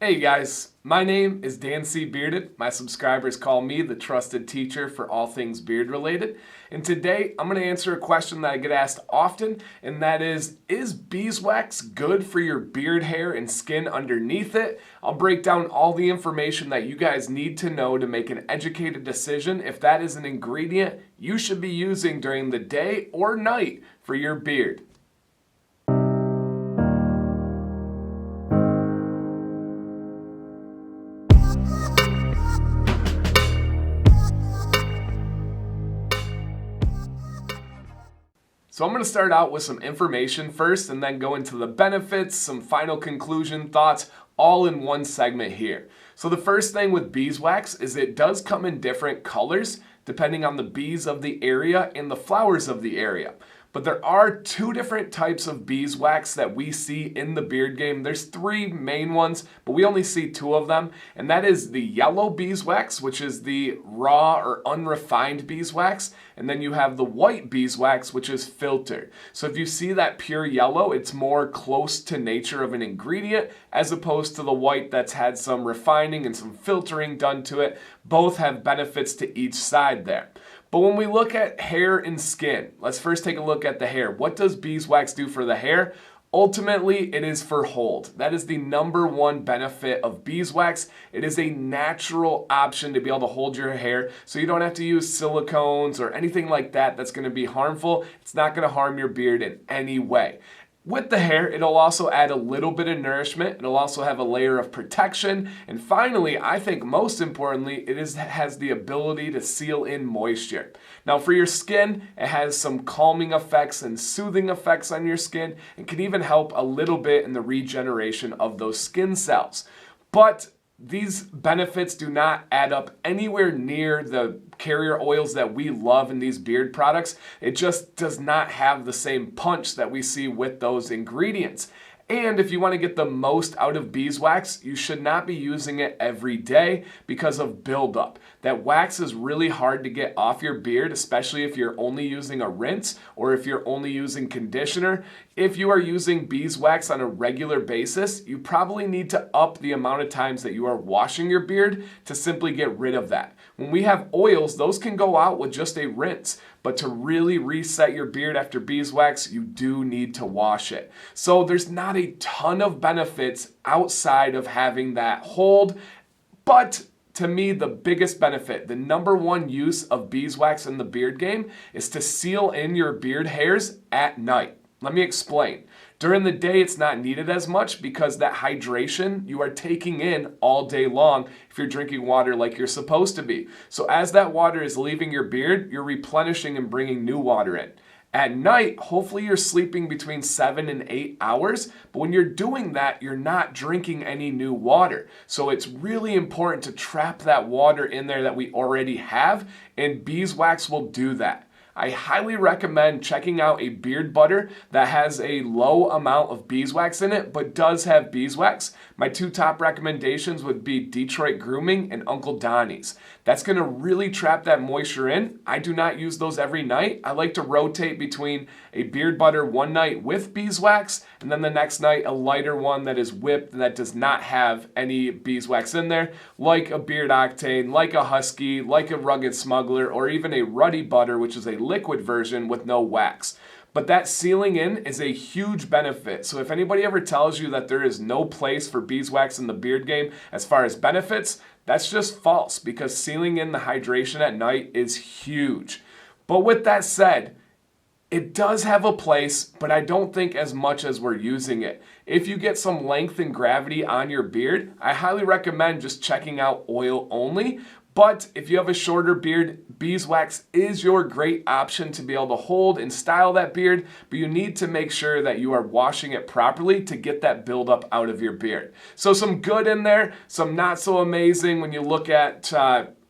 Hey guys, my name is Dan C. Bearded. My subscribers call me the trusted teacher for all things beard related. And today I'm going to answer a question that I get asked often, and that is beeswax good for your beard hair and skin underneath it? I'll break down all the information that you guys need to know to make an educated decision if that is an ingredient you should be using during the day or night for your beard. So I'm going to start out with some information first and then go into the benefits, some final conclusion thoughts, all in one segment here. So the first thing with beeswax is it does come in different colors depending on the bees of the area and the flowers of the area. But there are two different types of beeswax that we see in the beard game. There's three main ones, but we only see two of them. And that is the yellow beeswax, which is the raw or unrefined beeswax. And then you have the white beeswax, which is filtered. So if you see that pure yellow, it's more close to nature of an ingredient as opposed to the white that's had some refining and some filtering done to it. Both have benefits to each side there. But when we look at hair and skin, let's first take a look at the hair. What does beeswax do for the hair? Ultimately, it is for hold. That is the number one benefit of beeswax. It is a natural option to be able to hold your hair, so you don't have to use silicones or anything like that that's going to be harmful. It's not going to harm your beard in any way. With the hair, it'll also add a little bit of nourishment. It'll also have a layer of protection. And finally, I think most importantly, has the ability to seal in moisture. Now for your skin, it has some calming effects and soothing effects on your skin and can even help a little bit in the regeneration of those skin cells. But these benefits do not add up anywhere near the carrier oils that we love in these beard products. It just does not have the same punch that we see with those ingredients. And if you want to get the most out of beeswax, you should not be using it every day because of buildup. That wax is really hard to get off your beard, especially if you're only using a rinse or if you're only using conditioner. If you are using beeswax on a regular basis, you probably need to up the amount of times that you are washing your beard to simply get rid of that. When we have oils, those can go out with just a rinse. But to really reset your beard after beeswax, you do need to wash it. So there's not a ton of benefits outside of having that hold. But to me, the biggest benefit, the number one use of beeswax in the beard game is to seal in your beard hairs at night. Let me explain. During the day, it's not needed as much because that hydration you are taking in all day long if you're drinking water like you're supposed to be. So as that water is leaving your beard, you're replenishing and bringing new water in. At night, hopefully you're sleeping between 7 and 8 hours, but when you're doing that, you're not drinking any new water. So it's really important to trap that water in there that we already have, and beeswax will do that. I highly recommend checking out a beard butter that has a low amount of beeswax in it, but does have beeswax. My two top recommendations would be Detroit Grooming and Uncle Donnie's. That's going to really trap that moisture in. I do not use those every night. I like to rotate between a beard butter one night with beeswax, and then the next night a lighter one that is whipped that does not have any beeswax in there, like a Beard Octane, like a Husky, like a Rugged Smuggler, or even a Ruddy Butter, which is a liquid version with no wax. But that sealing in is a huge benefit. So if anybody ever tells you that there is no place for beeswax in the beard game as far as benefits, that's just false because sealing in the hydration at night is huge. But with that said, it does have a place, but I don't think as much as we're using it. If you get some length and gravity on your beard, I highly recommend just checking out oil only. But if you have a shorter beard, beeswax is your great option to be able to hold and style that beard, but you need to make sure that you are washing it properly to get that buildup out of your beard. So some good in there, some not so amazing when you look at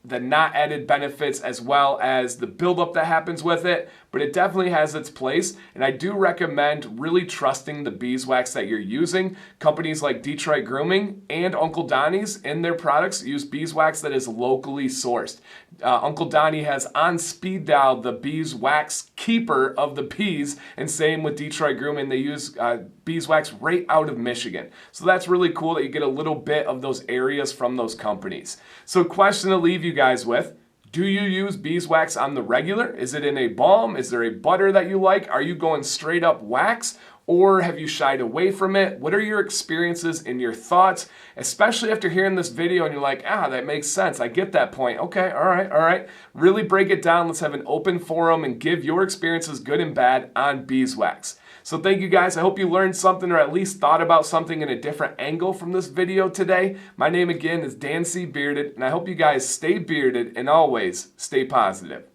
the not added benefits as well as the buildup that happens with it. but it definitely has its place, and I do recommend really trusting the beeswax that you're using. Companies like Detroit Grooming and Uncle Donnie's in their products use beeswax that is locally sourced. Uncle Donnie has on speed dial the beeswax keeper of the bees, and same with Detroit Grooming. They use beeswax right out of Michigan. So that's really cool that you get a little bit of those areas from those companies. So question to leave you guys with: do you use beeswax on the regular? Is it in a balm? Is there a butter that you like? Are you going straight up wax? Or have you shied away from it? What are your experiences and your thoughts? Especially after hearing this video and you're like, that makes sense. I get that point. Okay, all right. Really break it down. Let's have an open forum and give your experiences, good and bad, on beeswax. So thank you guys. I hope you learned something or at least thought about something in a different angle from this video today. My name again is Dan C. Bearded, and I hope you guys stay bearded and always stay positive.